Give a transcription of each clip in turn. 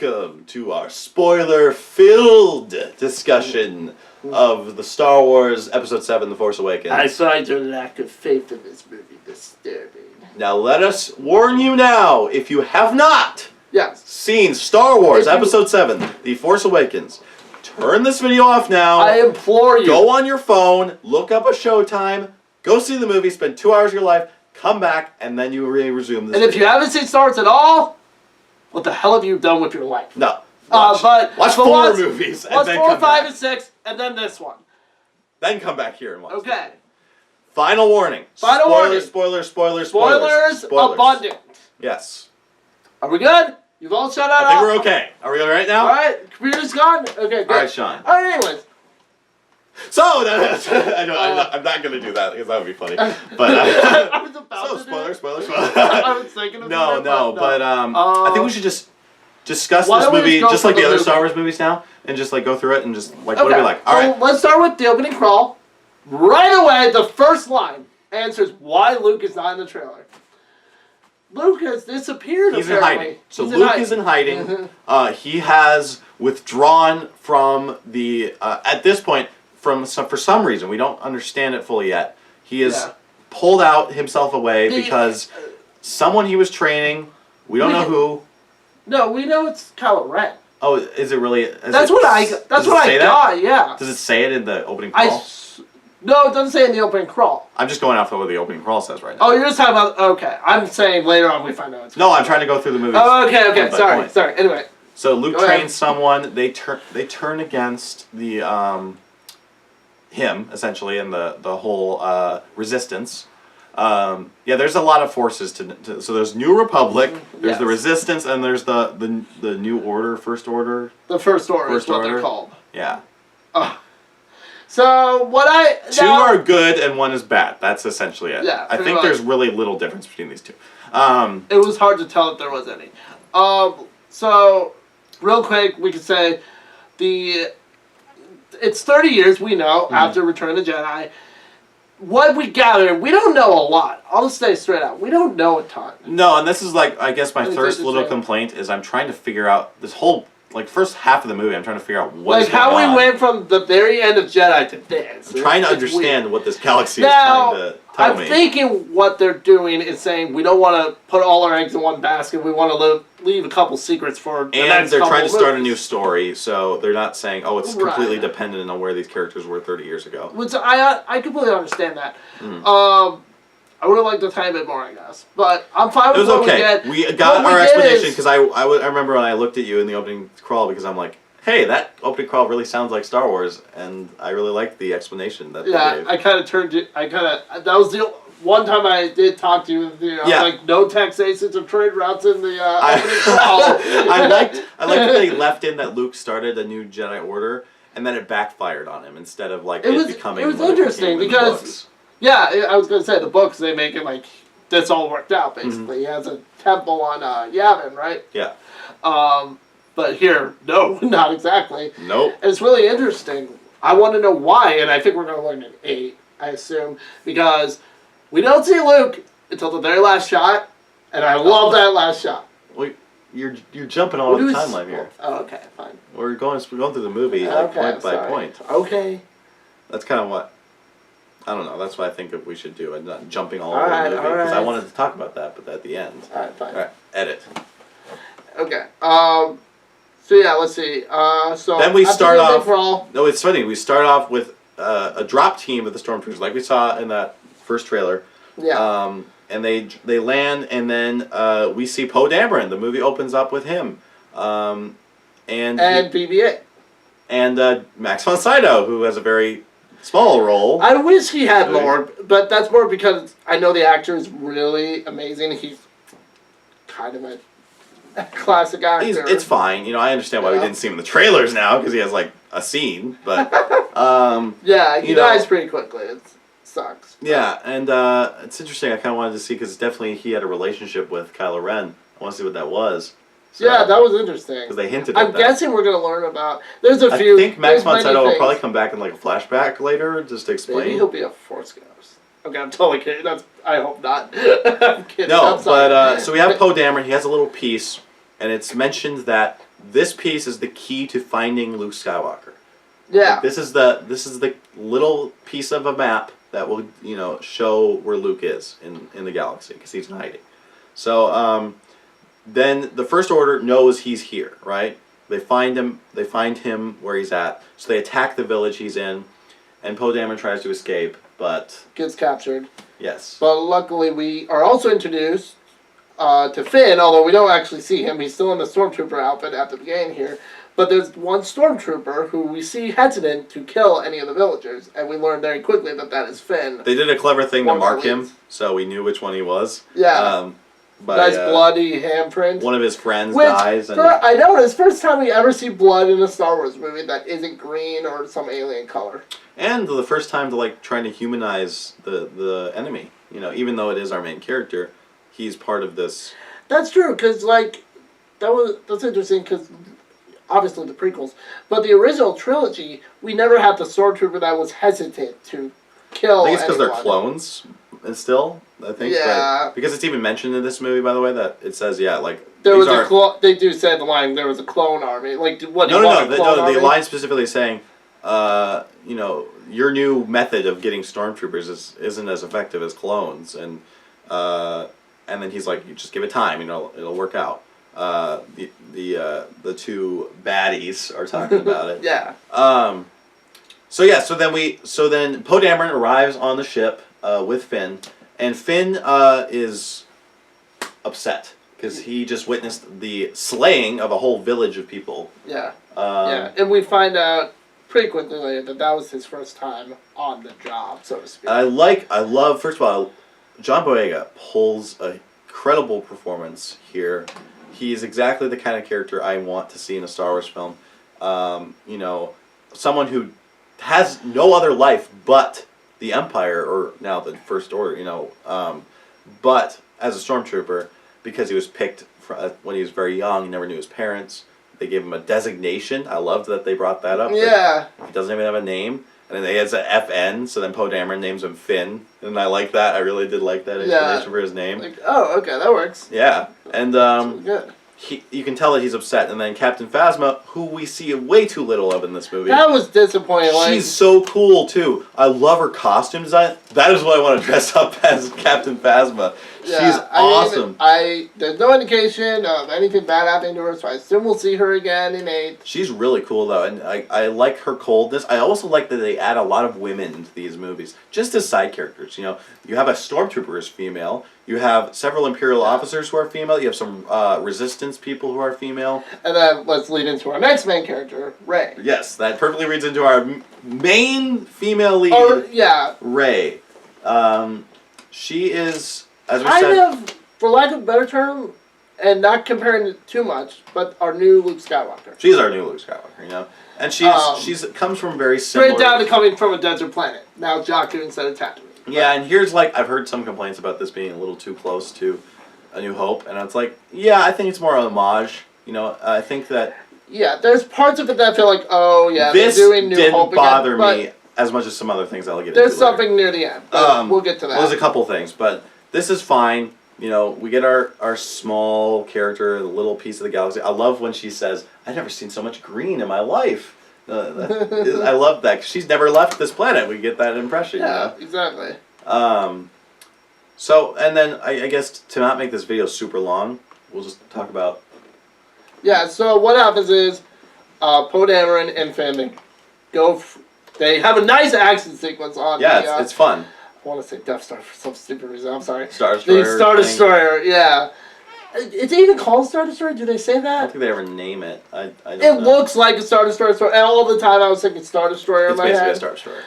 welcome to our spoiler-filled discussion of the Star Wars Episode 7, The Force Awakens. I find your lack of faith in this movie disturbing. Now let us warn you now, if you have not seen Star Wars Episode 7, The Force Awakens, turn this video off now. I implore you. Go on your phone, look up a showtime, go see the movie, spend 2 hours of your life, come back, and then you resume this And if you haven't seen Star Wars at all, what the hell have you done with your life? No. Watch 4 movies and then 4, come 5, back. and 6, and then this one. Then come back here and watch. Okay. Final warning. Spoilers, spoilers abundant. Yes. Are we good? You've all shut out. I think we're okay. Are we all right now? All right. Computer's gone. Okay. Good. All right, Sean. All right. Anyways. So I'm not gonna do that because that would be funny. But I was about to spoilers. I was thinking of No, but I think we should just discuss why this don't we movie just go just for like the the other movie? Star Wars movies now, and just like go through it and just like Okay. what do we like? All right. Let's start with the opening crawl. Right away, the first line answers why Luke is not in the trailer. Luke has disappeared. He's apparently. in hiding. So Luke is in hiding. He has withdrawn from the at this point for some reason we don't understand it fully yet. He has pulled out himself away because someone he was training. We don't know who. No, we know it's Kylo Ren. Oh, is it really? That's what I got. Yeah. Does it say it in the opening crawl? No, it doesn't say in the opening crawl. I'm just going off of what the opening crawl says right now. Oh, you're just talking about. Okay, I'm saying later on we find out. No, I'm trying to go through the movie. Oh, okay. Sorry. Anyway. So Luke trains someone. They turn against the him essentially and the whole resistance. There's a lot of forces to so there's New Republic, there's the Resistance, and there's the New Order, First Order. The First Order is what they're called. Yeah. So what two are good and one is bad. That's essentially it. Yeah. I think there's really little difference between these two. It was hard to tell if there was any. So real quick, we could say it's 30 years, we know, after Return of the Jedi. What we gather, we don't know a lot. I'll just say straight out, we don't know a ton. No, and this is like, I guess my first little complaint is I'm trying to figure out this whole, first half of the movie, I'm trying to figure out what is going on. How we went from the very end of Jedi to this. I'm trying to understand what this galaxy is trying to tell me. I'm thinking what they're doing is saying we don't want to put all our eggs in one basket. We want to leave a couple secrets for the next And they're trying to start a movies. new story, so they're not saying, oh, it's completely dependent on where these characters were 30 years ago. Which I completely understand that. I would have liked a tiny bit more, I guess. But I'm fine with what we get. We got our explanation, because I remember when I looked at you in the opening crawl, because I'm like, hey, that opening crawl really sounds like Star Wars, and I really liked the explanation that they gave. I kind of turned it, that was the one time I did talk to you, like, no taxations of trade routes in the opening crawl. I liked that they left in that Luke started a new Jedi Order, and then it backfired on him, instead of, becoming... It was interesting, because... Yeah, I was going to say, the books, they make it like, this all worked out, basically. He has a temple on Yavin, right? Yeah. But here, no, not exactly. Nope. And it's really interesting. I want to know why, and I think we're going to learn in 8, I assume, because we don't see Luke until the very last shot, and I love that last shot. Well, you're jumping all over the timeline here. Oh, okay, fine. We're going through the movie point by point. Okay. That's kind of what... I don't know. That's what I think we should do. I'm not jumping all over the movie because I wanted to talk about that, but at the end. All right, fine. All right, edit. Okay. So yeah, let's see. So then we start off. Crawl, no, it's funny. We start off with a drop team of the stormtroopers, like we saw in that first trailer. Yeah. And they land, and then we see Poe Dameron. The movie opens up with him. And BB-8. And Max von Sydow, who has a very small role. I wish he had more, but that's more because I know the actor is really amazing. He's kind of a classic actor. It's fine. I understand why we didn't see him in the trailers now, because he has, a scene, but... yeah, he dies pretty quickly. It sucks. Yeah, and it's interesting. I kind of wanted to see, because definitely he had a relationship with Kylo Ren. I want to see what that was. So, yeah, that was interesting. Because they hinted at that. I'm guessing we're going to learn about... There's a few... I think Max von Sydow will probably come back in a flashback later, just to explain. Maybe he'll be a Force Ghost. Okay, I'm totally kidding. I hope not. I'm kidding. No, but so we have Poe Dameron. He has a little piece, and it's mentioned that this piece is the key to finding Luke Skywalker. Yeah. Like, this is the little piece of a map that will show where Luke is in the galaxy because he's in hiding. So then the First Order knows he's here, right? They find him. They find him where he's at. So they attack the village he's in, and Poe Dameron tries to escape, but gets captured. Yes. But luckily, we are also introduced to Finn, although we don't actually see him. He's still in the Stormtrooper outfit at the beginning here. But there's one Stormtrooper who we see hesitant to kill any of the villagers, and we learn very quickly that is Finn. They did a clever thing to mark him, so we knew which one he was. Yeah. Nice bloody handprint. One of his friends dies. And I noticed, first time we ever see blood in a Star Wars movie that isn't green or some alien color. And the first time to trying to humanize the enemy. Even though it is our main character, he's part of this. That's true, because that's interesting, because obviously the prequels, but the original trilogy, we never had the Stormtrooper that was hesitant to kill. I think it's because they're clones, and still. I think, yeah, because it's even mentioned in this movie, by the way, that it says, there was they do say the line, there was a clone army. The line specifically is saying, your new method of getting stormtroopers isn't as effective as clones, and then he's like, you just give it time, it'll work out. The two baddies are talking about it. Yeah. So then Poe Dameron arrives on the ship with Finn. And Finn is upset because he just witnessed the slaying of a whole village of people. Yeah. And we find out pretty quickly later that was his first time on the job, so to speak. I love, first of all, John Boyega pulls a credible performance here. He's exactly the kind of character I want to see in a Star Wars film. Someone who has no other life but the Empire, or now the First Order, but as a Stormtrooper, because he was picked when he was very young, he never knew his parents. They gave him a designation. I loved that they brought that up. Yeah. He doesn't even have a name. And then he has an FN, so then Poe Dameron names him Finn. And I like that. I really did like that explanation for his name. Okay, that works. Yeah. And really good. You can tell that he's upset, and then Captain Phasma, who we see way too little of in this movie. That was disappointing. She's so cool too. I love her costume design. That is what I want to dress up as Captain Phasma. Yeah, she's awesome. There's no indication of anything bad happening to her, so I assume we'll see her again in 8. She's really cool though, and I like her coldness. I also like that they add a lot of women into these movies, just as side characters. You have a Stormtrooper as female. You have several Imperial officers who are female. You have some Resistance people who are female. And then let's lead into our next main character, Rey. Yes, that perfectly leads into our main female lead, Rey. She is, as we said, for lack of a better term, and not comparing it too much, but our new Luke Skywalker. She's our new Luke Skywalker, And she's comes from very similar... Straight down to coming from a desert planet. Now Jakku instead of Tatooine. Yeah, and here's I've heard some complaints about this being a little too close to A New Hope, and it's I think it's more an homage. I think that... Yeah, there's parts of it that I feel this they're doing New Hope again. This didn't bother me as much as some other things I'll get into. There's something near the end, but we'll get to that. Well, there's a couple things, but this is fine. We get our small character, the little piece of the galaxy. I love when she says, I've never seen so much green in my life. I love that. 'Cause she's never left this planet. We get that impression. Yeah, exactly. So, and then I guess to not make this video super long, we'll just talk about... Yeah, so what happens is Poe Dameron and Finn they have a nice action sequence on it's fun. I want to say Death Star for some stupid reason. I'm sorry. Star Destroyer. The Star Destroyer, yeah. Is it even called Star Destroyer? Do they say that? I don't think they ever name it. I don't know. It looks like a Star Destroyer, and all the time I was thinking Star Destroyer in my head. It's basically a Star Destroyer.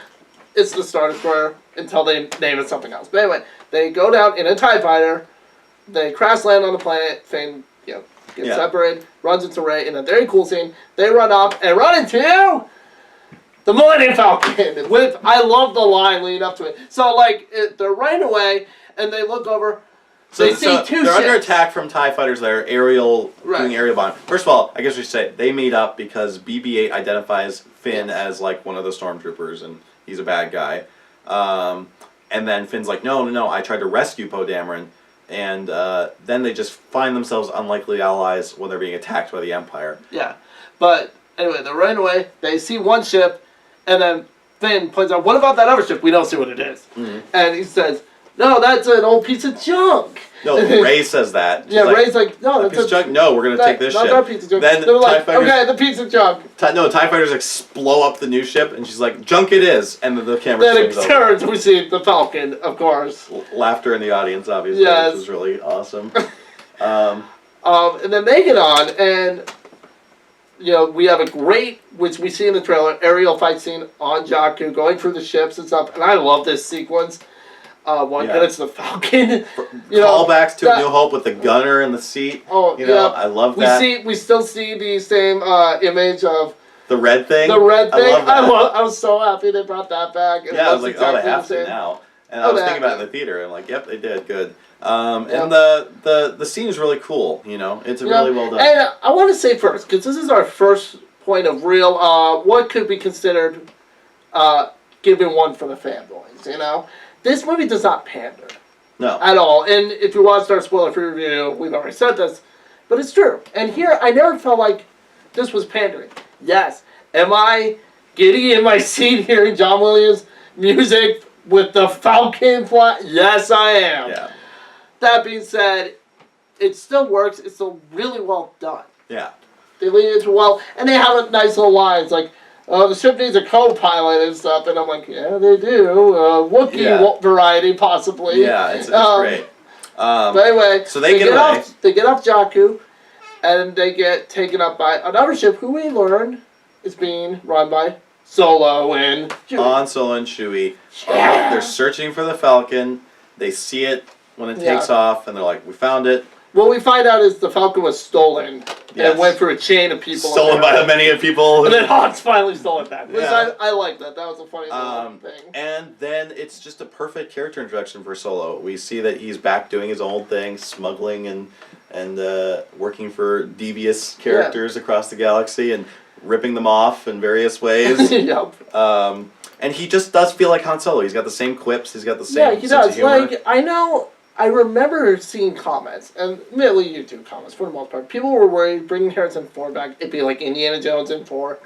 It's the Star Destroyer until they name it something else. But anyway, they go down in a TIE fighter, they crash land on the planet, Finn gets separated, runs into Rey in a very cool scene. They run up and run into the Millennium Falcon. I love the line leading up to it. So they're running away and they look over. So they see two they're ships. Under attack from TIE fighters that are doing aerial bomb. First of all, I guess we should say they meet up because BB-8 identifies Finn as one of the stormtroopers and he's a bad guy. And then Finn's no, I tried to rescue Poe Dameron. and then they just find themselves unlikely allies when they're being attacked by the Empire. Yeah. But anyway, they're running away. They see one ship, and then Finn points out, what about that other ship? We don't see what it is. Mm-hmm. And he says, no, that's an old piece of junk. No, Rey says that. She's Rey's like, no, that's a piece of junk. No, we're gonna take this ship. Not piece of junk. Then they're like, TIE fighters, okay, the piece of junk. TIE fighters like blow up the new ship, and she's like, junk it is, and then the camera Then it swings turns, we see the Falcon, of course. Laughter in the audience, obviously, yes. Which was really awesome. And then they get on, and we have a great, which we see in the trailer, aerial fight scene on Jakku, going through the ships and stuff, and I love this sequence. And it's the Falcon. Callbacks to New Hope with the gunner in the seat. Oh, I love that. We still see the same image of the red thing. The red thing. I love that. I was so happy they brought that back. Yeah, I was like, exactly they have to now. And I was thinking about it in the theater. And I'm like, yep, they did good. And the scene is really cool. It's really well done. And I want to say first, because this is our first point of real, what could be considered giving one for the fanboys. This movie does not pander. No. At all. And if you watched our spoiler-free review, we've already said this. But it's true. And here, I never felt like this was pandering. Yes. Am I giddy in my seat hearing John Williams' music with the Falcon fly? Yes, I am. Yeah. That being said, it still works. It's still really well done. Yeah. They lead into well. And they have nice little lines like, the ship needs a co-pilot and stuff, and I'm like, yeah, they do. Wookiee variety, possibly. Yeah, it's great. But anyway, so they get away. They get off Jakku, and they get taken up by another ship who we learn is being run by Solo and Chewie. Han, Solo, and Chewie. They're searching for the Falcon. They see it when it takes off, and they're like, we found it. What we find out is the Falcon was stolen and went through a chain of people. Stolen by many people. And then Han's finally stole it back. Which I like that. That was a funny little thing. And then it's just a perfect character introduction for Solo. We see that he's back doing his old thing, smuggling and working for devious characters across the galaxy and ripping them off in various ways. Yep. And he just does feel like Han Solo. He's got the same quips. He's got the same he sense does. of humor. I remember seeing comments, and admittedly YouTube comments for the most part. People were worried bringing Harrison Ford back, it'd be like Indiana Jones in the fourth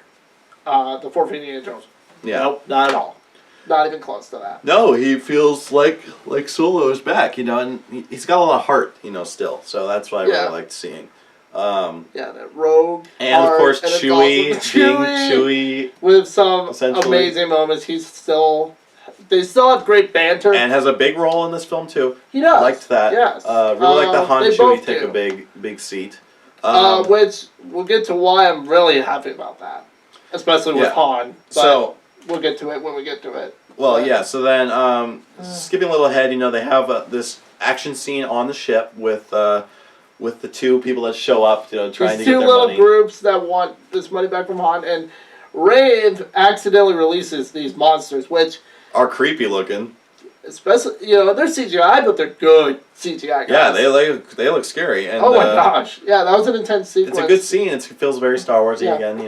Indiana Jones. Yeah. Nope, not at all. Not even close to that. No, he feels like Solo is back, and he's got a lot of heart, still. So that's what I really liked seeing. That rogue. And of course, Chewie being Chewie Chewie with some amazing moments. They still have great banter. And has a big role in this film, too. He does. Liked that. Yes. Really like the Han Chewie take a big seat. Which, we'll get to why I'm really happy about that. Especially with Han. But we'll get to it when we get to it. Well, so then, skipping a little ahead, they have this action scene on the ship with the two people that show up, trying to get their money. Two little groups that want this money back from Han, and Rey accidentally releases these monsters, which are creepy looking. Especially, they're CGI, but they're good CGI guys. Yeah, they look scary. And, oh my gosh. Yeah, that was an intense sequence. It's a good scene. It feels very Star Warsy again,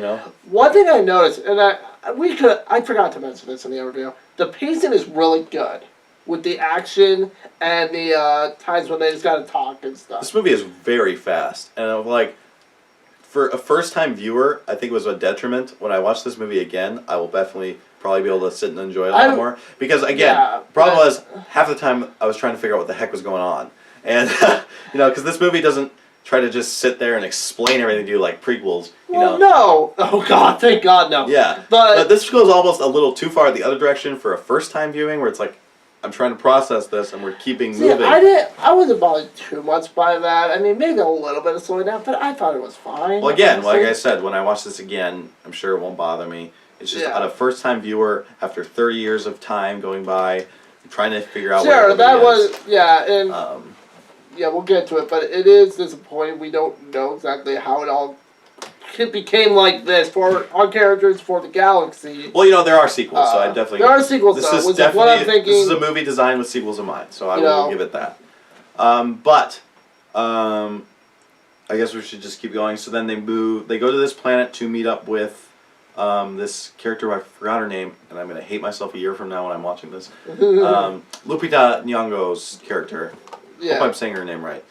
One thing I noticed, and I forgot to mention this in the overview, the pacing is really good with the action and the times when they just gotta talk and stuff. This movie is very fast. And I'm like, for a first-time viewer, I think it was a detriment. When I watch this movie again, I will definitely probably be able to sit and enjoy it a lot more. Because, again, problem was, half the time I was trying to figure out what the heck was going on. And, because this movie doesn't try to just sit there and explain everything to you like prequels. No. Oh, God, thank God, no. Yeah. But this goes almost a little too far the other direction for a first-time viewing, where it's like, I'm trying to process this, and we're keeping moving. I wasn't bothered too much by that. I mean, maybe a little bit of slowing down, but I thought it was fine. Well, again, like I said, when I watch this again, I'm sure it won't bother me. It's just on a first-time viewer, after 30 years of time going by, trying to figure out what that was, we'll get to it, but it is disappointing. We don't know exactly how it all became like this for our characters, for the galaxy. Well, there are sequels, so I definitely... There are sequels, this is definitely what I'm thinking. This is a movie designed with sequels in mind, so I will give it that. I guess we should just keep going. So then they go to this planet to meet up with this character, I forgot her name, and I'm going to hate myself a year from now when I'm watching this. Lupita Nyong'o's character. Hope I'm saying her name right.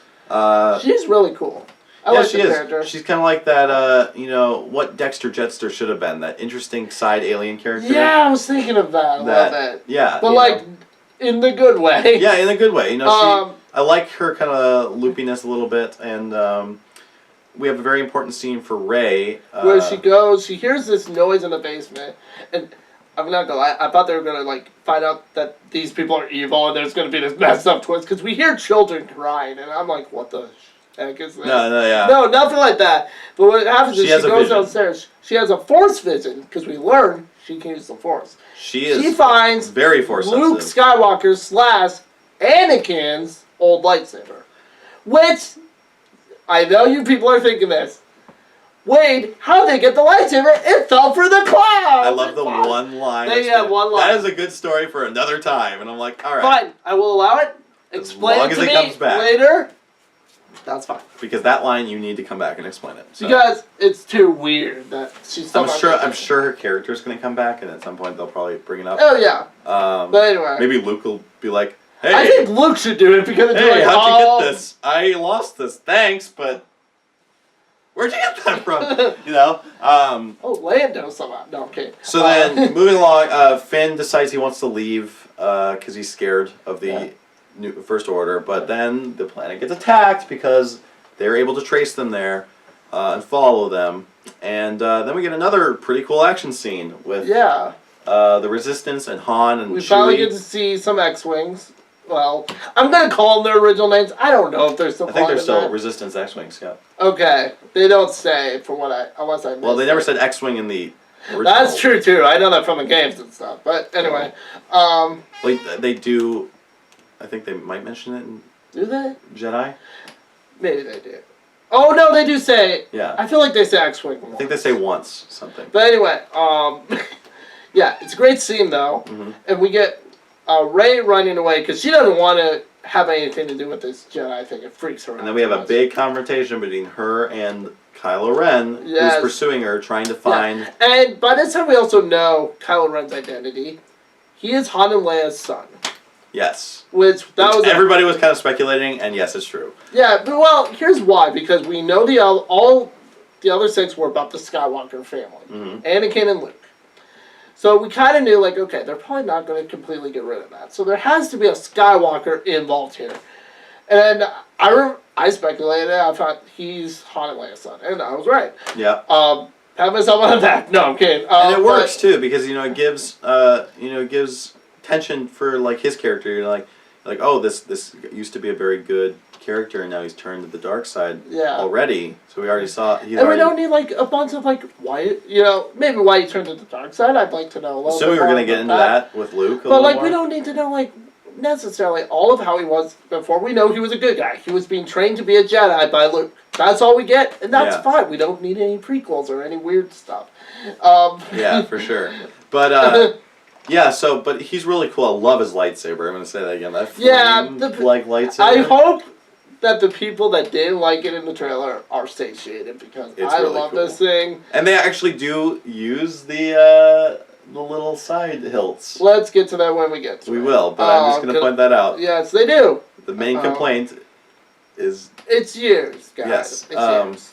She's really cool. I like the character. She's kind of like that, what Dexter Jetster should have been. That interesting side alien character. Yeah, I was thinking of that a little bit. Yeah. But, in the good way. Yeah, in a good way. I like her kind of loopiness a little bit, and we have a very important scene for Rey. Where she goes, she hears this noise in the basement, and I'm not gonna lie, I thought they were gonna, find out that these people are evil, and there's gonna be this messed up twist, because we hear children crying, and I'm like, what the heck is that? No, nothing like that. But what happens is she goes downstairs, she has a Force vision, because we learn she can use the Force. She finds very Force Luke Skywalker's / Anakin's old lightsaber. Which, I know you people are thinking this. Wade, how'd they get the lightsaber? It fell for the clouds! I love the one line. One line. That is a good story for another time. And I'm like, alright. Fine, I will allow it. Explain it to me comes back. later. That's fine. Because that line, you need to come back and explain it. So. Because it's too weird that she's I'm sure her character's going to come back, and at some point they'll probably bring it up. Oh, yeah. But anyway. Maybe Luke will be like, hey. I think Luke should do it because it's how'd you get this? I lost this. Thanks, but where'd you get that from? Lando somehow. No, okay. So then, moving along, Finn decides he wants to leave because he's scared of the New First Order, but then the planet gets attacked because they're able to trace them there and follow them. And then we get another pretty cool action scene with the Resistance and Han and we Chewie. finally get to see some X-Wings. Well, I'm going to call them their original names. I don't know if they're still I think they're still Resistance X-Wings, yeah. Okay. They don't say, unless I missed Well, they never said X-Wing in the original. That's true, too. I know that from the games and stuff. But anyway. They do... I think they might mention it in... Do they? Jedi? Maybe they do. Oh, no, they do say... Yeah. I feel like they say X-Wing once. I think they say once, something. But anyway, yeah, it's a great scene, though. Mm-hmm. And we get Rey running away, because she doesn't want to have anything to do with this Jedi thing. It freaks her out. And then we have a big confrontation between her and Kylo Ren, who's pursuing her, trying to find... Yeah. And by this time, we also know Kylo Ren's identity. He is Han and Leia's son. Yes. Everybody was kind of speculating, and yes, it's true. Yeah, but here's why. Because we know all the other 6 were about the Skywalker family. Mm-hmm. Anakin and Luke. So we kind of knew, okay, they're probably not going to completely get rid of that. So there has to be a Skywalker involved here. And I speculated, I thought he's Han and Leia's son. And I was right. Yeah. Pat myself on the back. No, I'm kidding. And it works, too, because, it gives tension for his character. You're like oh, this used to be a very good character, and now he's turned to the dark side already. So we already saw. We don't need a bunch of why maybe why he turned to the dark side. I'd like to know a little. So we were gonna get into that with Luke. But we don't need to know necessarily all of how he was before. We know he was a good guy. He was being trained to be a Jedi by Luke. That's all we get, and that's fine. We don't need any prequels or any weird stuff. Yeah, for sure. But. Yeah, but he's really cool. I love his lightsaber. I'm going to say that again. That flame, lightsaber. I hope that the people that didn't like it in the trailer are satiated because I really love this thing. And they actually do use the little side hilts. Let's get to that when we get to it. We will, but I'm just going to point that out. Yes, they do. The main complaint is... It's years, guys. Yes. It's years.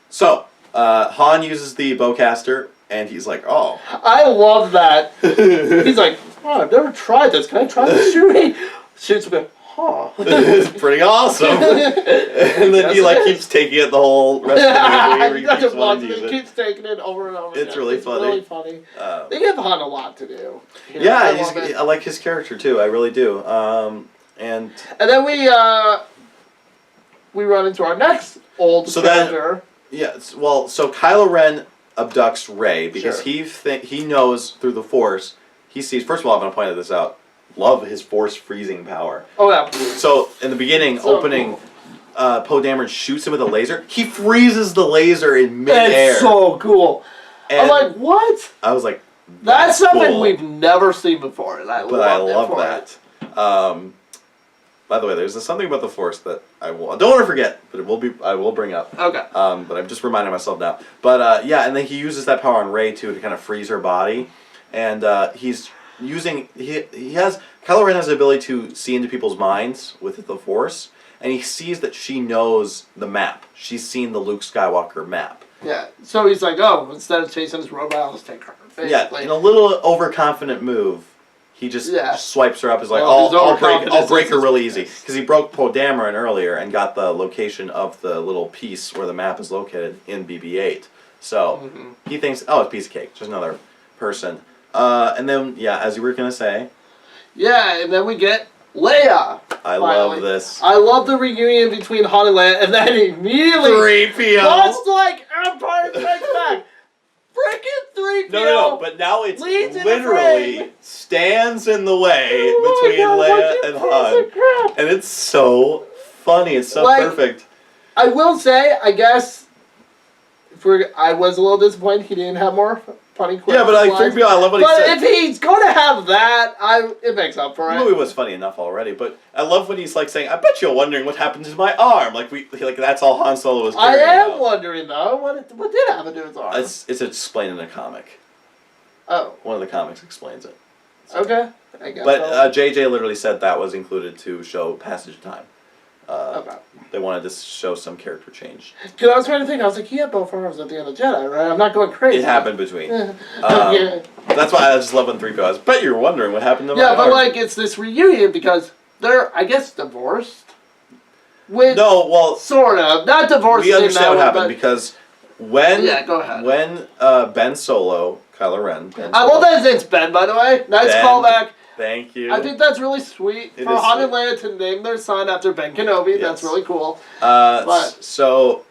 So, Han uses the bowcaster. And he's like, oh. I love that. He's like, oh, I've never tried this. Can I try this shooting? Shoots with huh. It's pretty awesome. And then he keeps taking it the whole rest of the movie. He keeps taking it over and over. It's really funny. Really funny. They give Han a lot to do. I like his character too. I really do. And then we run into our next old character. So Kylo Ren abducts Rey because he knows through the Force. He sees. First of all, I'm going to point this out. Love his Force freezing power. Oh yeah. So in the beginning, opening, Poe Dameron shoots him with a laser. He freezes the laser in midair. It's so cool. And I'm like, what? I was like, that's something we've never seen before, and I love that. By the way, there's something about the Force that I don't want to forget, but I will bring up. Okay. But I'm just reminding myself now. But and then he uses that power on Rey too to kind of freeze her body, and he's Kylo Ren has the ability to see into people's minds with the Force, and he sees that she knows the map. She's seen the Luke Skywalker map. Yeah, so he's like, oh, instead of chasing this robot, I'll just take her. Basically. Yeah, in a little overconfident move, he just swipes her up. Is like, I'll break her really easy, because he broke Poe Dameron earlier and got the location of the little piece where the map is located in BB-8. So he thinks, oh, it's a piece of cake, just another person. And then, as you were gonna say. Yeah, and then we get Leia. I love this. I love the reunion between Han and Leia, and then immediately 3PO. much like Empire Strikes Back. Freaking 3PO. No, but now it's literally stands in the way between Leia and Han, and it's so funny. It's so perfect. I will say, I guess, I was a little disappointed he didn't have more funny quips. Yeah, but 3PO, I love what he said. But if he's going to have that, it makes up for it. The movie was funny enough already, but I love when he's like saying, "I bet you're wondering what happened to my arm." Like that's all Han Solo was. I am wondering though, what did happen to his arm? It's explained in a comic. Oh. One of the comics explains it. So. Okay. I guess. But JJ literally said that was included to show passage of time. Okay. They wanted to show some character change. Because I was trying to think, I was like, he had both arms at the end of Jedi, right? I'm not going crazy. It happened between. That's why I just love when 3PO. I bet you're wondering what happened to my arm. But like, it's this reunion because they're, I guess, divorced. Sort of. Not divorced. We understand what happened because when go ahead. When Ben Solo, Kylo Ren. I love that his name's Ben, by the way. Nice callback. Thank you. I think that's really sweet for Han and Leia to name their son after Ben Kenobi. Yes. That's really cool. So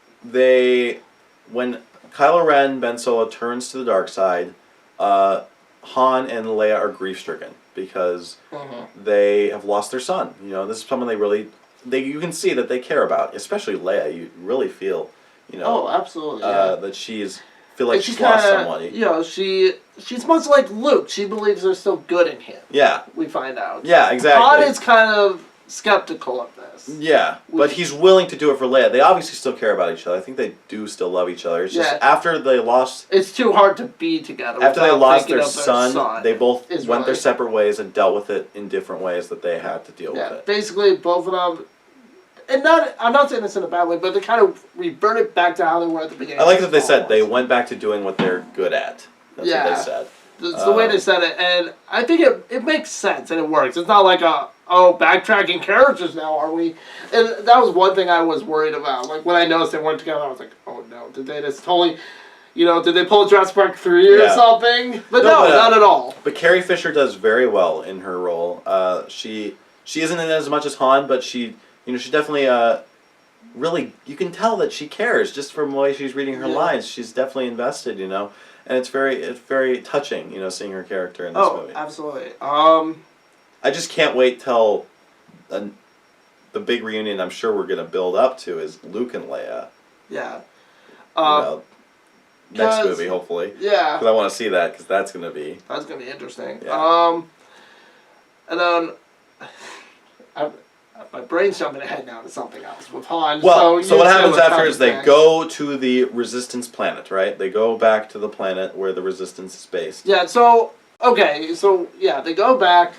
when Kylo Ren, Ben Solo turns to the dark side, Han and Leia are grief-stricken because they have lost their son. You know, this is someone you can see that they care about, especially Leia. You really feel, Oh, absolutely. That she's lost someone. You know, she's much like Luke. She believes they're still good in him. Yeah. We find out. Yeah, exactly. Han is kind of skeptical of this. Yeah, but he's willing to do it for Leia. They obviously still care about each other. I think they do still love each other. It's just after they lost... It's too hard to be together. After they lost their son, they both went their separate ways and dealt with it in different ways that they had to deal with it. Basically, both of them... And I'm not saying this in a bad way, but they kind of reverted back to how they were at the beginning. I like that they said they went back to doing what they're good at. That's what they said. That's the way they said it, and I think it makes sense and it works. It's not like backtracking characters now, are we? And that was one thing I was worried about. Like when I noticed they weren't together, I was like, oh no, did they just totally, did they pull Jurassic Park 3 or something? But no, not at all. But Carrie Fisher does very well in her role. She isn't in it as much as Han, but she definitely really, you can tell that she cares just from the way she's reading her lines. She's definitely invested, and it's very touching, seeing her character in this movie. Oh, absolutely. I just can't wait till the big reunion I'm sure we're gonna build up to is Luke and Leia. Yeah. Next movie, hopefully. Yeah. Because I want to see that, because that's gonna be interesting. Yeah. And then my brain's jumping ahead now to something else with Han. Well, so what happens after is they go to the Resistance planet, right? They go back to the planet where the Resistance is based. Yeah, they go back.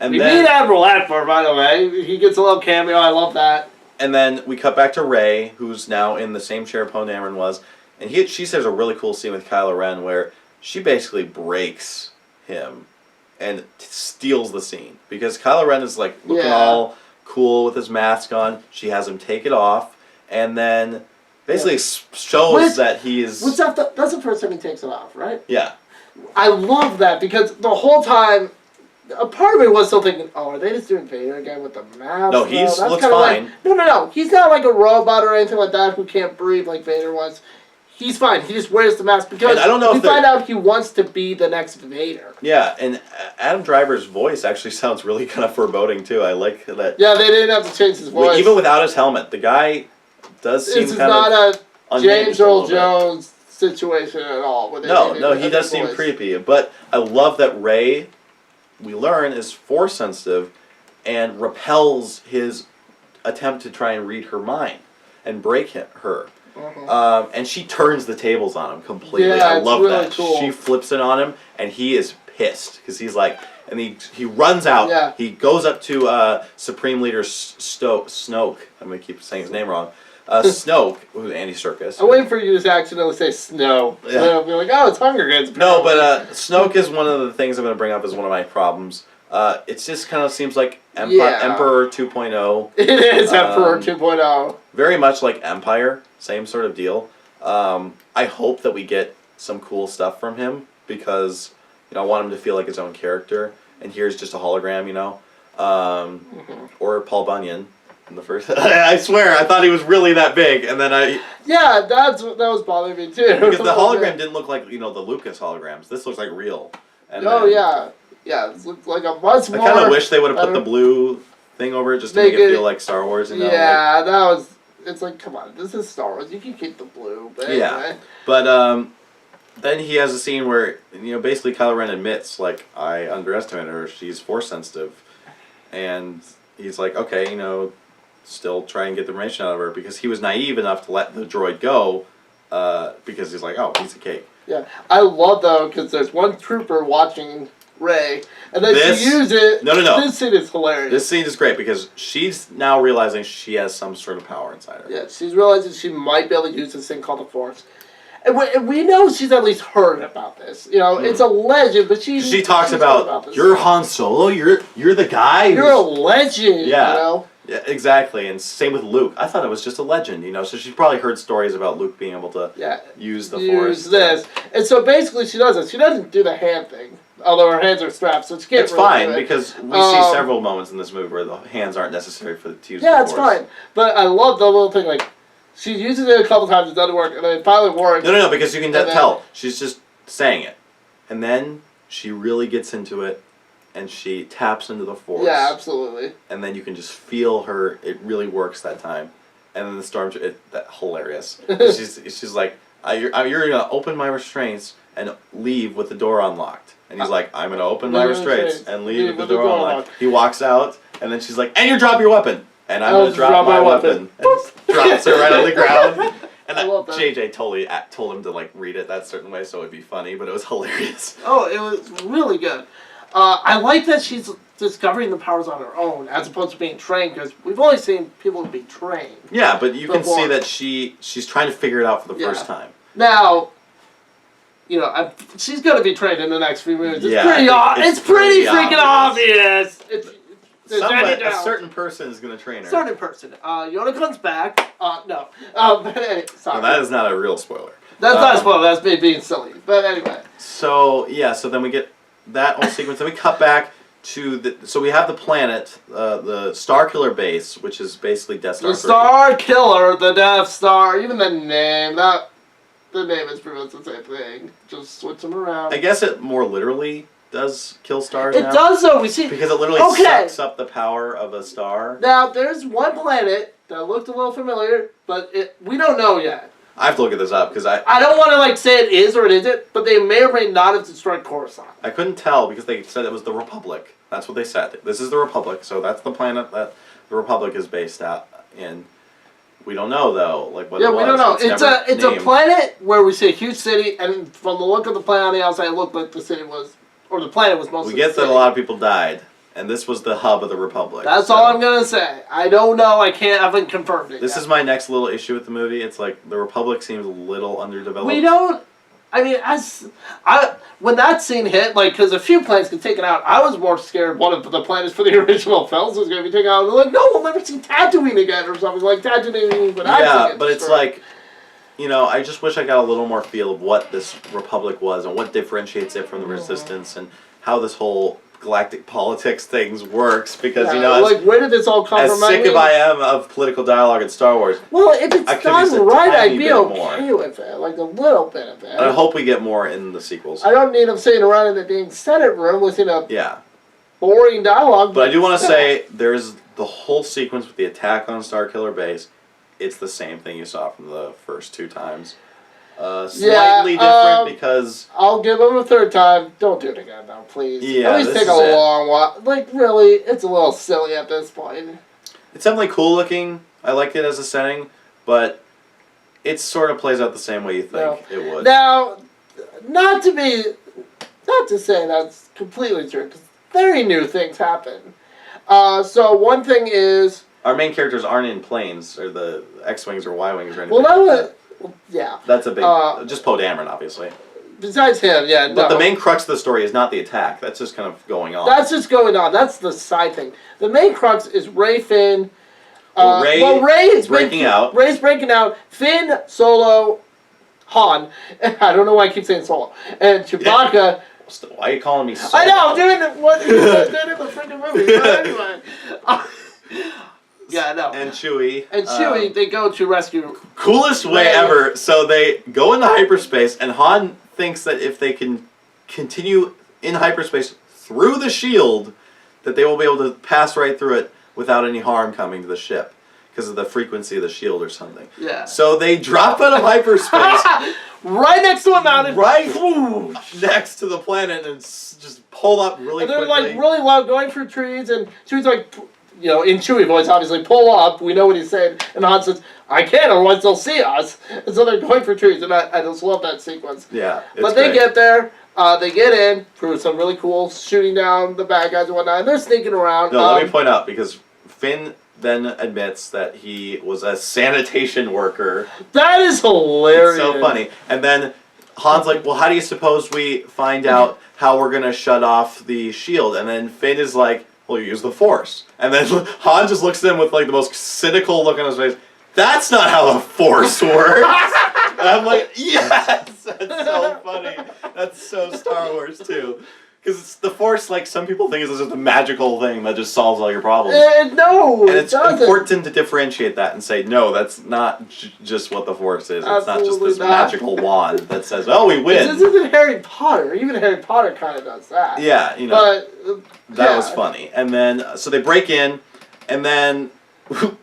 And we meet Admiral Ackbar, by the way. He gets a little cameo. I love that. And then we cut back to Rey, who's now in the same chair Poe Dameron was. And she says a really cool scene with Kylo Ren where she basically breaks him and steals the scene. Because Kylo Ren is like looking all cool with his mask on. She has him take it off. And then basically shows that he is... That's the first time he takes it off, right? Yeah. I love that because the whole time... A part of me was still thinking, are they just doing Vader again with the mask? No, he looks fine. No. He's not like a robot or anything like that who can't breathe like Vader was. He's fine. He just wears the mask because I don't know we find out he wants to be the next Vader. Yeah, and Adam Driver's voice actually sounds really kind of foreboding too. I like that. Yeah, they didn't have to change his voice. Even without his helmet, the guy does seem kind of... It's not a James Earl Jones situation at all. No, he does seem creepy. But I love that Rey... we learn is Force sensitive and repels his attempt to try and read her mind and break her. And she turns the tables on him completely. Yeah, I love really that. cool. She flips it on him and he is pissed because he's like, and he runs out. Yeah. He goes up to Supreme Leader Snoke. I'm gonna keep saying his name wrong. Snoke, who's Andy Serkis. I'm waiting for you to accidentally say snow. Yeah. Then I'll be like, oh, it's Hunger Games. No, but Snoke is one of the things I'm gonna bring up as one of my problems. It just kind of seems like Emperor 2.0. It is Emperor 2.0. Very much like Empire, same sort of deal. I hope that we get some cool stuff from him because I want him to feel like his own character. And here's just a hologram, or Paul Bunyan in the first. I swear, I thought he was really that big, and then Yeah, that was bothering me too. because the hologram didn't look like the Lucas holograms. This looks like real. And yeah, it looks like a much more. I kind of wish they would have put the blue thing over it just to make it feel like Star Wars. Yeah, that was. It's like, come on, this is Star Wars. You can keep the blue. But anyway. But then he has a scene where basically Kylo Ren admits like I underestimated her. She's force sensitive, and he's like, okay, still try and get the information out of her because he was naive enough to let the droid go, because he's like, oh, piece of cake. Yeah, I love though because there's one trooper watching Rey, and then she uses it. No. This scene is hilarious. This scene is great because she's now realizing she has some sort of power inside her. Yeah, she's realizing she might be able to use this thing called the Force. And we know she's at least heard about this. It's a legend, but she talks about you're Han Solo, you're the guy. You're a legend. Yeah. Yeah, exactly. And same with Luke. I thought it was just a legend, so she's probably heard stories about Luke being able to use the Force. This. And so basically she does it. She doesn't do the hand thing. Although her hands are strapped, so she can't It's really fine, do it. because we see several moments in this movie where the hands aren't necessary to use the Force. Yeah, it's fine. But I love the little thing, like, she uses it a couple times, it doesn't work, and then it finally works. No, because you can tell. She's just saying it. And then she really gets into it, and she taps into the Force. Yeah, absolutely. And then you can just feel her, it really works that time. And then the Stormtrooper, hilarious. she's like, you're going to open my restraints and leave with the door unlocked. And he's like, I'm going to open my restraints and leave with the door unlocked. He walks out, and then she's like, and you drop your weapon. And I'm going to drop my weapon. And drops her right on the ground. And I love that. JJ totally told him to read it that certain way so it'd be funny, but it was hilarious. Oh, it was really good. I like that she's discovering the powers on her own as opposed to being trained, because we've only seen people be trained. Yeah, but you can see that she's trying to figure it out for the first time. Now, she's going to be trained in the next few movies. It's pretty freaking obvious. A certain person is going to train her. Certain person. Yoda comes back. No. But anyway, sorry. No, that is not a real spoiler. That's not a spoiler. That's me being silly. But anyway. So then we get that whole sequence. Then we cut back to so we have the planet, the Star Killer base, which is basically Death Star 3. The Star Killer, the Death Star, even the name, the name is pretty much the same thing. Just switch them around. I guess it more literally does kill stars now. It does, though. We see... Because it literally sucks up the power of a star. Now, there's one planet that looked a little familiar, but we don't know yet. I have to look at this up, because I don't want to, say it is or it isn't, but they may or may not have destroyed Coruscant. I couldn't tell, because they said it was the Republic. That's what they said. This is the Republic, so that's the planet that the Republic is based out in. We don't know, though, what it was. Yeah, we don't know. It's a planet where we see a huge city, and from the look of the planet on the outside, it looked like the city was, or the planet was mostly We get that a lot of people died, and this was the hub of the Republic. That's all I'm going to say. I don't know. I haven't confirmed it This yet. is my next little issue with the movie. It's like, the Republic seems a little underdeveloped. We don't... I mean, when that scene hit, because a few planets get taken out, I was more scared one of the planets for the original films was going to be taken out. They're like, no, we'll never see Tatooine again, or something like Tatooine. But it's like, I just wish I got a little more feel of what this Republic was and what differentiates it from the Resistance and how this whole galactic politics things works, because where did this all come from? As sick as I am of political dialogue in Star Wars, well, if it's done right, I'd be okay with it, a little bit of it. And I hope we get more in the sequels. I don't need them sitting around in the dang Senate room with boring dialogue. But I do want to say there's the whole sequence with the attack on Star Killer Base. It's the same thing you saw from the first two times. Slightly different because... I'll give them a third time. Don't do it again now, please. Yeah, at least take a long while. Really, it's a little silly at this point. It's definitely cool looking. I like it as a setting, but it sort of plays out the same way you think it would. Now, not to not to say that's completely true, because very new things happen. So one thing is... Our main characters aren't in planes, or the X-Wings or Y-Wings or anything. Well, that was... Well, yeah. That's a big... just Poe Dameron, obviously. Besides him, yeah, no. But the main crux of the story is not the attack. That's just kind of going on. That's just going on. That's the side thing. The main crux is Rey, Finn... Rey is breaking out. Rey's breaking out. Finn, Solo, Han. I don't know why I keep saying Solo. And Chewbacca... Yeah. Why are you calling me Solo? I know, I'm doing what you guys did in the freaking movie. But anyway. Yeah, I know. And Chewie. And Chewie, they go to rescue... Coolest way ever. So they go into hyperspace, and Han thinks that if they can continue in hyperspace through the shield, that they will be able to pass right through it without any harm coming to the ship. Because of the frequency of the shield or something. Yeah. So they drop out of hyperspace. Right next to a mountain. Right next to the planet and just pull up really quickly. And they're like really loud going through trees, and Chewie's like... You know, in Chewie voice, obviously, pull up. We know what he's saying. And Han says, I can't, otherwise they'll see us. And so they're going for trees. And I just love that sequence. Yeah, but they get there. They get in through some really cool shooting down the bad guys and whatnot. And they're sneaking around. No, let me point out, because Finn then admits that he was a sanitation worker. That is hilarious. It's so funny. And then Han's like, well, how do you suppose we find out how we're going to shut off the shield? And then Finn is like, well, you use the Force. And then Han just looks at him with like the most cynical look on his face. That's not how the Force works. And I'm like, yes! That's so funny. That's so Star Wars too. Because the Force, like some people think, is just a magical thing that just solves all your problems. No, and it's important to differentiate that and say, no, that's not just what the Force is. It's not just this magical wand that says, oh, we win. This isn't Harry Potter. Even Harry Potter kind of does that. Yeah, you know. But that was funny. And then, so they break in, and then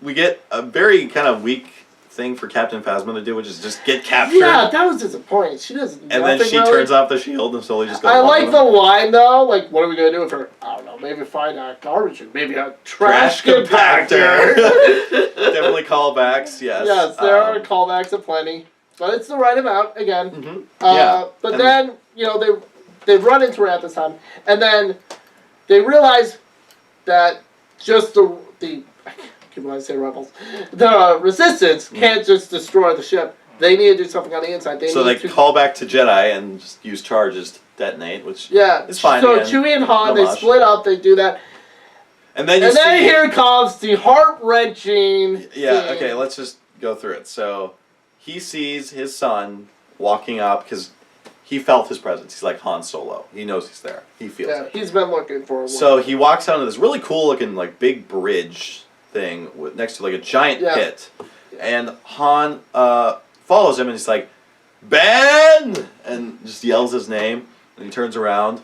we get a very kind of weak thing for Captain Phasma to do, which is just get captured. Yeah, that was disappointing. She does nothing. And then she turns off the shield and slowly just goes. I like the line though. Like, what are we gonna do with her? I don't know. Maybe find a garbage, maybe a trash compactor. Definitely callbacks. Yes. Yes, there are callbacks aplenty, but it's the right amount again. Mm-hmm. Yeah. But then you know they run into her at this time, and then they realize that just the when I say rebels, the resistance can't just destroy the ship. They need to do something on the inside. They call back to Jedi and just use charges to detonate, which is fine. So Chewie and Han, they split up. They do that. And then here comes the heart-wrenching Yeah, thing. okay, let's just go through it. So he sees his son walking up because he felt his presence. He's like Han Solo. He knows he's there. He feels it. He's been looking for him. So he walks out of this really cool-looking like big bridge thing next to like a giant pit, and Han follows him and he's like, Ben, and just yells his name, and he turns around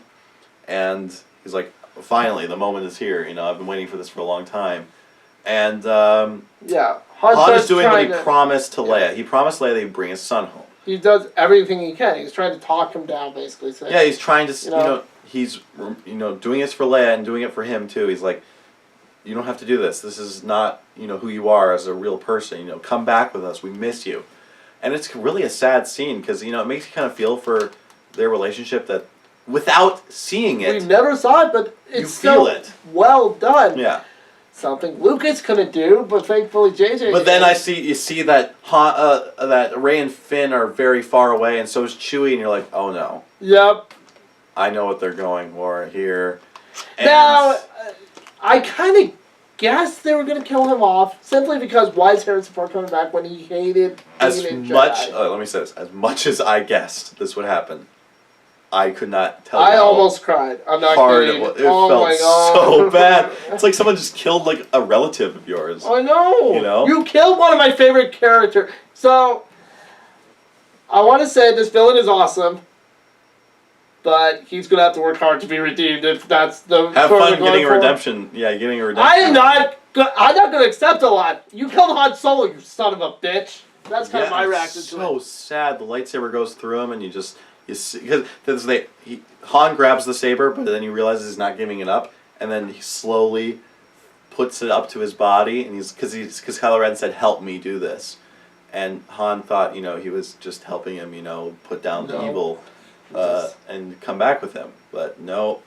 and he's like, finally the moment is here, you know, I've been waiting for this for a long time. And Han is doing what he promised to Leia. He promised Leia that he'd bring his son home. He does everything he can. He's trying to talk him down, basically. So, yeah, he's trying to he's doing this for Leia and doing it for him too. He's like, you don't have to do this. This is not, who you are as a real person. Come back with us. We miss you. And it's really a sad scene because, it makes you kind of feel for their relationship that without seeing it. We never saw it, but it's still well done. Yeah. Something Lucas couldn't do, but thankfully JJ. But then you see that that Rey and Finn are very far away, and so is Chewie, and you're like, oh no. Yep. I know what they're going for here. And now, I kind of guessed they were going to kill him off simply because why is Harrison Ford coming back when he hated being let me say this: as much as I guessed this would happen, I could not tell. I almost cried. I'm not kidding. It felt so bad. It's like someone just killed like a relative of yours. I know. You killed one of my favorite characters. So I want to say this villain is awesome. But he's going to have to work hard to be redeemed if that's the... Have fun getting a redemption. Yeah, getting a redemption. I'm not going to accept a lot. You killed Han Solo, you son of a bitch. That's kind of my reaction to it. So sad. The lightsaber goes through him and you see... Because Han grabs the saber, but then he realizes he's not giving it up. And then he slowly puts it up to his body. And because Kylo Ren said, help me do this. And Han thought, he was just helping him, put down the evil... and come back with him. But no.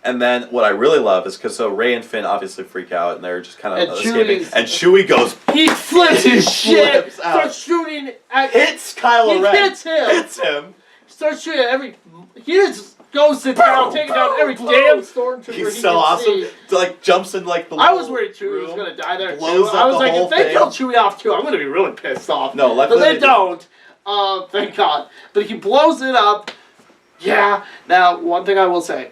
And then what I really love is because Rey and Finn obviously freak out and they're just kind of escaping. And Chewie goes. He flips his shit. Starts shooting at. Hits Kylo Ren. Hits him. Hits him. Starts shooting at every. He just goes to town, taking down every damn stormtrooper. He's so awesome. So, like jumps in like the. I was worried Chewie was gonna die there blows too. up I was the like, whole if they thing. kill Chewie off too, I'm gonna be really pissed off. No, luckily but they don't. Thank God. But he blows it up. Yeah. Now, one thing I will say.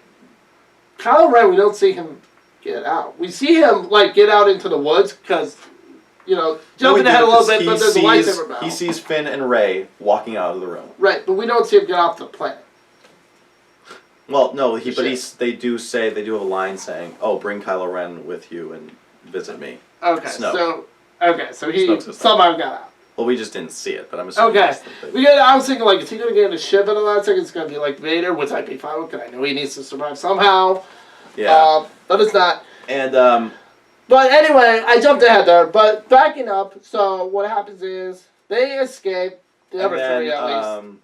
Kylo Ren, we don't see him get out. We see him, like, get out into the woods, because, jumping ahead a little bit, but there's a lightsaber battle. He sees Finn and Rey walking out of the room. Right, but we don't see him get off the planet. Well, no, they do have a line saying, "Oh, bring Kylo Ren with you and visit me." Okay, Snoke. so he somehow got out. Well, we just didn't see it, but I'm assuming. Okay, I was thinking, like, is he going to get in a ship in the last second? It's going to be like Vader, which I'd be fine with, because I know he needs to survive somehow. Yeah. But it's not. And, But anyway, I jumped ahead there. But backing up, so what happens is they escape. The other three, at least.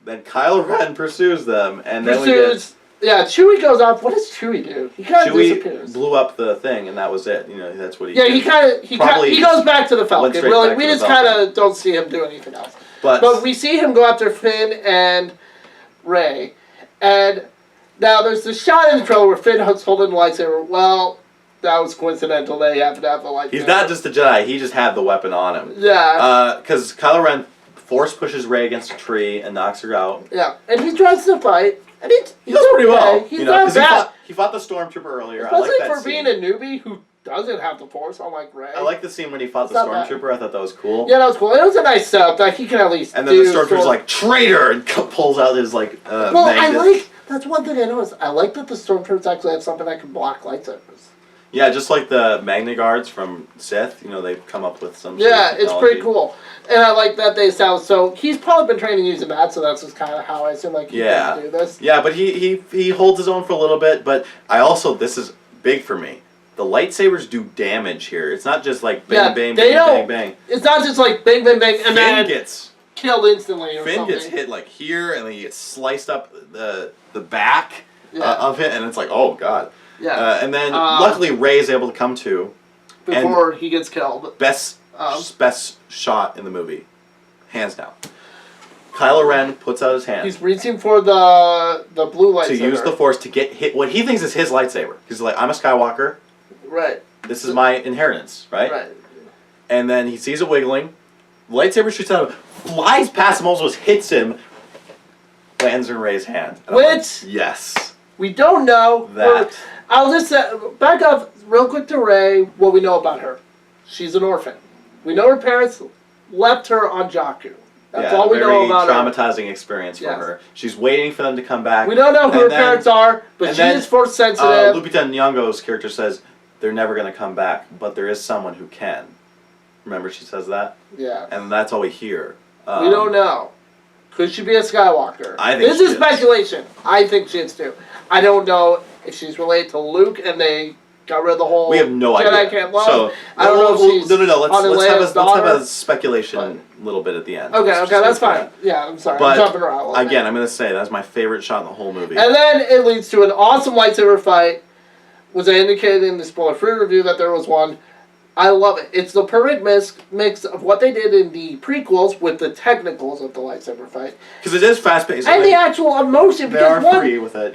Then Kylo Ren pursues them, and then we get... Yeah, Chewie goes off. What does Chewie do? He kind of disappears. Chewie blew up the thing, and that was it. That's what he did. did. He goes back to the Falcon. Really, we just kind of don't see him do anything else. But we see him go after Finn and Rey. And now there's the shot in the trailer where Finn is holding the lightsaber. Well, that was coincidental. They happen to have the lightsaber. He's not just a Jedi. He just had the weapon on him. Yeah. Because Kylo Ren force pushes Rey against a tree and knocks her out. Yeah, and he tries to fight. And he does pretty well. He's not bad. He fought the Stormtrooper earlier. Especially I like that for being a newbie who doesn't have the Force, unlike Rey. I like the scene when he fought the Stormtrooper. I thought that was cool. Yeah, that was cool. It was a nice setup that he can at least And then the Stormtrooper's like, traitor! And pulls out his, magnet. That's one thing I noticed. I like that the Stormtroopers actually have something that can block lightsabers. Yeah, just like the Magna Guards from Sith, they've come up with some Yeah, it's pretty cool. And I like that they sound so... He's probably been training using that, so that's just kind of how I assume he can do this. Yeah, but he holds his own for a little bit, but this is big for me. The lightsabers do damage here. It's not just like bang, bang, bang, bang, bang. It's not just like bang, bang, bang, and then gets killed instantly or something. Finn gets hit like here, and then he gets sliced up the back of it, and it's like, oh, God. Yeah. And then, luckily, Rey is able to come to. Before he gets killed. Best shot in the movie. Hands down. Kylo Ren puts out his hand. He's reaching for the blue lightsaber. To use the Force to get hit. What he thinks is his lightsaber. He's like, I'm a Skywalker. Right. This is my inheritance, right? Right. And then he sees it wiggling. Lightsaber shoots out of him. Flies past him, almost hits him. Lands in Rey's hand. Which? Yes. We don't know. That. I'll just back up real quick to Rey, what we know about her. She's an orphan. We know her parents left her on Jakku. That's all we know about her. Very traumatizing experience for her. She's waiting for them to come back. We don't know who her parents are, but she is Force sensitive. Lupita Nyong'o's character says they're never going to come back, but there is someone who can. Remember she says that? Yeah. And that's all we hear. We don't know. Could she be a Skywalker? I think this is speculation. I think she is too. I don't know if she's related to Luke and they got rid of the whole. We have no idea. Can't love. So I don't know if she's no. Let's have a speculation a little bit at the end. Okay, that's fine. Yeah, I'm sorry. But I'm jumping around. Again, I'm going to say that's my favorite shot in the whole movie. And then it leads to an awesome lightsaber fight. Was I indicated in the spoiler-free review that there was one? I love it. It's the perfect mix of what they did in the prequels with the technicals of the lightsaber fight. Because it is fast-paced. And the actual emotion. They are free with it,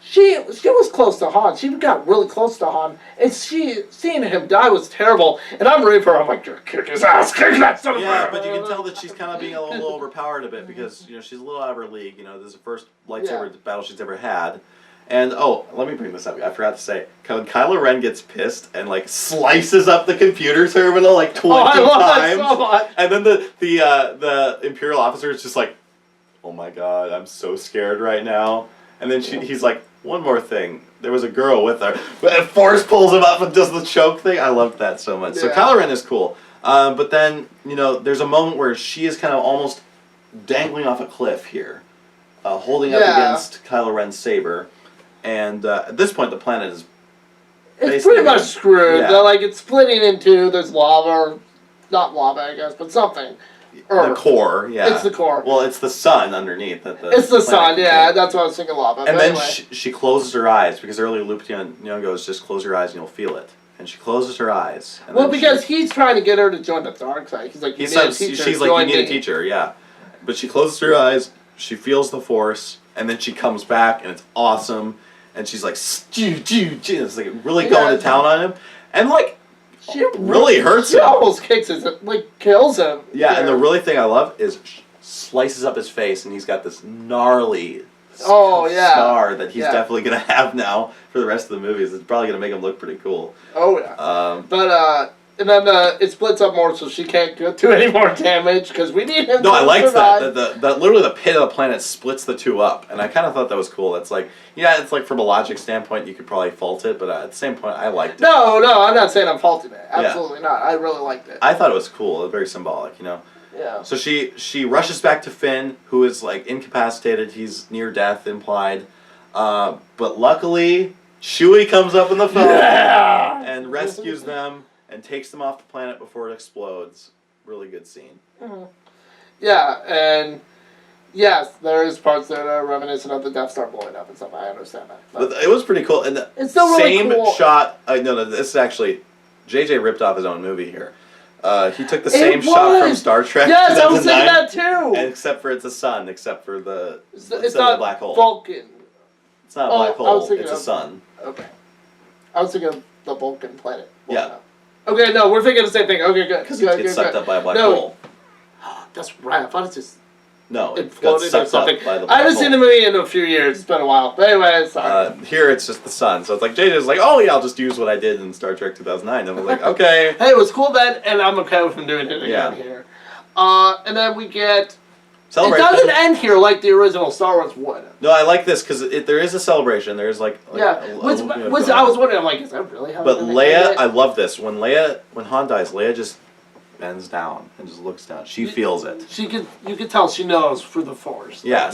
She was close to Han. She got really close to Han. And seeing him die was terrible. And I'm ready for her. I'm like, kick his ass. Kick that son of a... Yeah, but you can tell that she's kind of being a little overpowered a bit because, she's a little out of her league. This is the first lightsaber battle she's ever had. And, let me bring this up. I forgot to say, when Kylo Ren gets pissed and, slices up the computer terminal, 20 times. That so much. And then the Imperial officer is just like, oh my God, I'm so scared right now. And then he's like, one more thing. There was a girl with her. But Force pulls him up and does the choke thing. I loved that so much. Yeah. So Kylo Ren is cool. But then, there's a moment where she is kind of almost dangling off a cliff here. Holding up against Kylo Ren's saber. And at this point, the planet is it's pretty much screwed. Yeah. It's splitting in two. There's lava. Or not lava, I guess, but something. The core, yeah. It's the core. Well, it's the sun underneath. It's the sun, yeah. That's what I was thinking lava. And but then anyway. she closes her eyes, because earlier Lupin goes, just close your eyes and you'll feel it. And she closes her eyes. And well, because he's trying to get her to join the dark side. He's like, you need a teacher. She's like, you need a teacher, yeah. But she closes her eyes, she feels the Force, and then she comes back, and it's awesome. And she's like, it's like really going to town on him. And like, she really hurts him. She almost kicks him, like kills him. Yeah, and the really thing I love is slices up his face, and he's got this gnarly scar that he's definitely gonna have now for the rest of the movies. It's probably gonna make him look pretty cool. Oh yeah. And then it splits up more, so she can't do any more damage because we need him. No, I liked that. That literally the pit of the planet splits the two up, and I kind of thought that was cool. It's like, yeah, it's like from a logic standpoint, you could probably fault it, but at the same point, I liked it. No, I'm not saying I'm faulting it. Absolutely not. I really liked it. I thought it was cool. It was very symbolic, Yeah. So she rushes back to Finn, who is like incapacitated. He's near death, implied. But luckily, Chewie comes up in the phone and rescues them. And takes them off the planet before it explodes. Really good scene. Mm-hmm. Yeah, and yes, there is parts that are reminiscent of the Death Star blowing up and stuff. I understand that. But it was pretty cool. And the it's still really same cool. shot. No, this is actually JJ ripped off his own movie here. He took the same shot from Star Trek. Yes, I was thinking that too. And except for it's a sun, except for the it's not a black hole. Vulcan. It's not a black hole. It's a sun. Okay, I was thinking of the Vulcan planet. Yeah. Okay, no, we're thinking the same thing. Okay, good. Because it gets sucked up by a black hole. That's right. I thought it just it got sucked up by the black hole. I haven't seen the movie in a few years. It's been a while. But anyway, sorry. Here it's just the sun. So it's like, JJ's like, oh yeah, I'll just use what I did in Star Trek 2009. And I was like, okay. Hey, it was cool then, and I'm okay with him doing it again here. And then we get... Celebration. It doesn't end here like the original Star Wars would. No, I like this because there is a celebration. There's like I was wondering, I'm like, is that really how? But Leia, I love this. When Han dies, Leia just bends down and just looks down. She feels it. You could tell she knows through the Force. Yeah,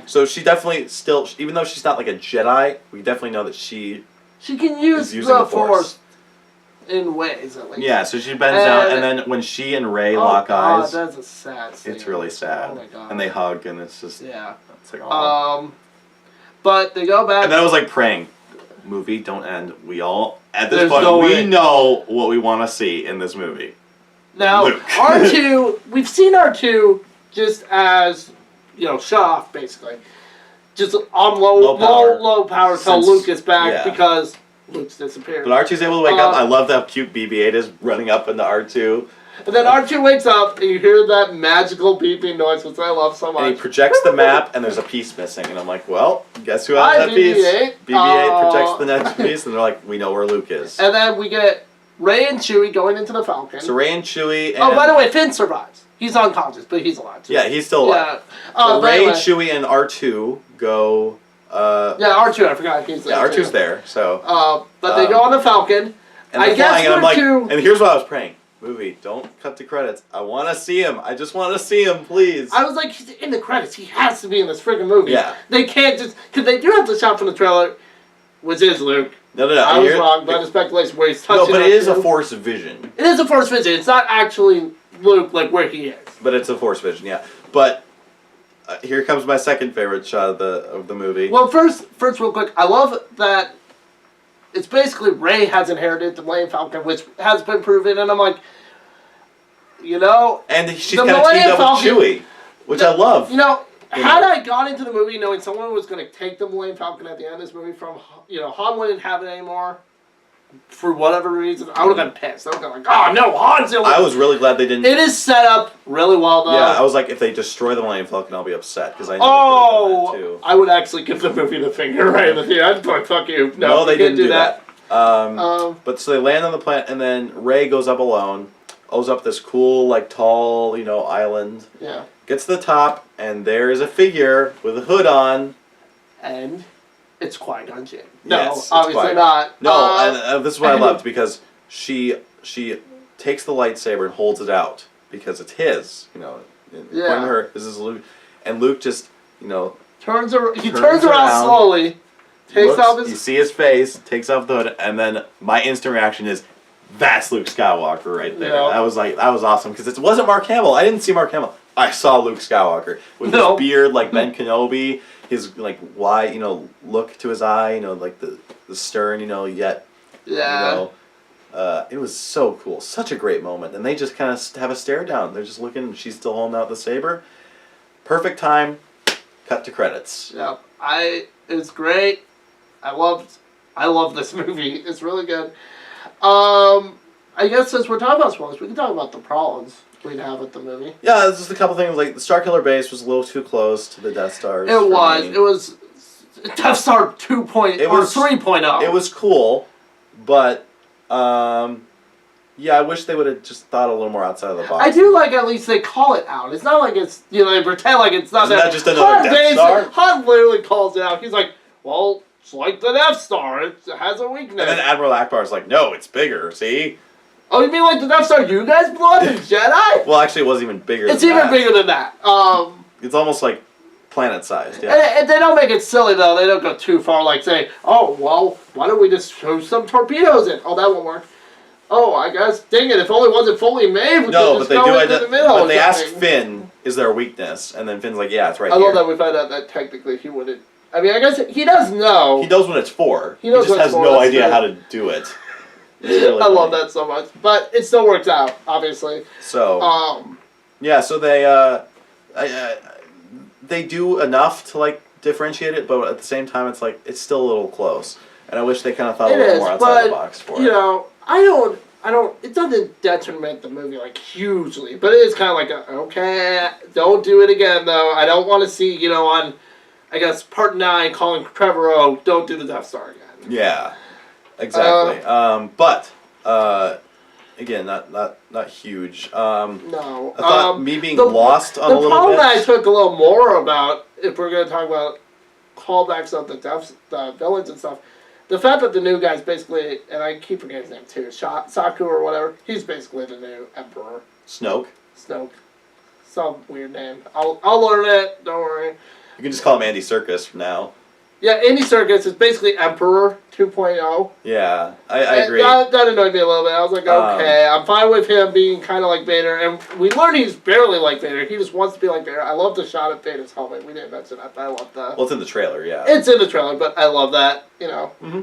so she definitely still, even though she's not like a Jedi, we definitely know that she can use the Force in ways, at least. Yeah, so she bends down, and then when she and Rey lock eyes, that's a sad scene. It's really sad. Oh my god! And they hug, and it's just it's like but they go back, and then I was like praying, movie don't end. We all at this point we know what we want to see in this movie. Now R2, we've seen R2 just as shut off basically, just on low power till Luke is back because Luke's disappeared. But R2's able to wake up. I love how cute BB-8 is running up into R2. And then R2 wakes up, and you hear that magical beeping noise, which I love so much. And he projects the map, and there's a piece missing. And I'm like, well, guess who has that piece? BB-8 projects the next piece, and they're like, we know where Luke is. And then we get Rey and Chewie going into the Falcon. So Rey and Chewie and... Oh, by the way, Finn survives. He's unconscious, but he's alive too. Yeah, he's still alive. Yeah. Rey, Chewie, and R2 go... R2, I forgot he's there. Yeah, R2's there, so... but they go on the Falcon. And I guess and I'm like, and here's what I was praying. Movie, don't cut the credits. I want to see him. I just want to see him, please. I was like, he's in the credits. He has to be in this freaking movie. Yeah. They can't just... Because they do have the shot from the trailer, which is Luke. No. I was wrong, but the speculation where he's touching... No, but it is a Force vision. It is a Force vision. It's not actually Luke, like, where he is. But it's a Force vision, yeah. But... here comes my second favorite shot of the movie. Well, first, real quick, I love that it's basically Rey has inherited the Millennium Falcon, which has been proven, and I'm like, and she's kind of teamed up with Chewie, which I love. Had I gone into the movie knowing someone was going to take the Millennium Falcon at the end of this movie from, Han wouldn't have it anymore. For whatever reason, I would have been pissed. I would have been like, oh no, Han's the I was really glad they didn't. It is set up really well though. Yeah, I was like, if they destroy the Millennium Falcon, I'll be upset because I know they could have done that too. I would actually give the movie the finger right in the theater. I'd be like, fuck you. No, they didn't do that. But so they land on the planet, and then Rey goes up alone, goes up this cool, like tall, island. Yeah. Gets to the top, and there is a figure with a hood on. And it's Qui-Gon Jinn. No, yes, obviously not. No, and this is what I loved because she takes the lightsaber and holds it out because it's his. Pointing her, this is Luke, and Luke just turns around slowly, takes off his. You see his face, takes off the hood, and then my instant reaction is, that's Luke Skywalker right there. Yeah. That was awesome because it wasn't Mark Hamill. I didn't see Mark Hamill. I saw Luke Skywalker with his beard like Ben Kenobi, his like wide, look to his eye, like the stern, yet, it was so cool. Such a great moment. And they just kind of have a stare down. They're just looking, and she's still holding out the saber. Perfect time. Cut to credits. Yeah, it's great. I love this movie. It's really good. I guess since we're talking about spoilers, we can talk about the problems we'd have with the movie. Yeah, there's just a couple things. Like, the Starkiller base was a little too close to the Death Stars. It was Death Star 2.0 or 3.0. It was cool, but, yeah, I wish they would have just thought a little more outside of the box. I do like at least they call it out. It's not like it's, they pretend like it's not Isn't that just another Death Star? Han literally calls it out. He's like, well, it's like the Death Star. It has a weakness. And then Admiral Akbar's like, no, it's bigger, see? Oh, you mean like the Death Star you guys blew up in Jedi? Well, actually, it wasn't even bigger It's than that. even bigger than that. It's almost like planet-sized, yeah. And they don't make it silly, though. They don't go too far, like say, oh, well, why don't we just throw some torpedoes in? Oh, that won't work. Oh, I guess, dang it, if only it wasn't fully made, we could just go into the middle. But they ask Finn, is there a weakness? And then Finn's like, yeah, it's right here. I love that we find out that technically he wouldn't. I mean, I guess he does know. He knows what it's for. He just has no idea how to do it. Really I love that so much. But it still works out, obviously. So, yeah, so they do enough to, like, differentiate it, but at the same time, it's like, it's still a little close. And I wish they kind of thought a little more outside the box for it. I don't, it doesn't detriment the movie, like, hugely. But it is kind of like, okay, don't do it again, though. I don't want to see, on, I guess, Part 9, calling Trevorrow, don't do the Death Star again. Yeah, exactly. But, again, not huge. No. I thought me being lost on a little bit. The problem that I took a little more about, if we're going to talk about callbacks of the villains and stuff, the fact that the new guy's basically, and I keep forgetting his name too, Saku or whatever, he's basically the new Emperor. Snoke. Some weird name. I'll learn it, don't worry. You can just call him Andy Serkis from now. Yeah, Andy Serkis is basically Emperor 2.0. Yeah, I agree. That annoyed me a little bit. I was like, okay, I'm fine with him being kind of like Vader. And we learned he's barely like Vader. He just wants to be like Vader. I love the shot of Vader's helmet. We didn't mention that, but I love that. Well, it's in the trailer, yeah. It's in the trailer, but I love that, Mm-hmm.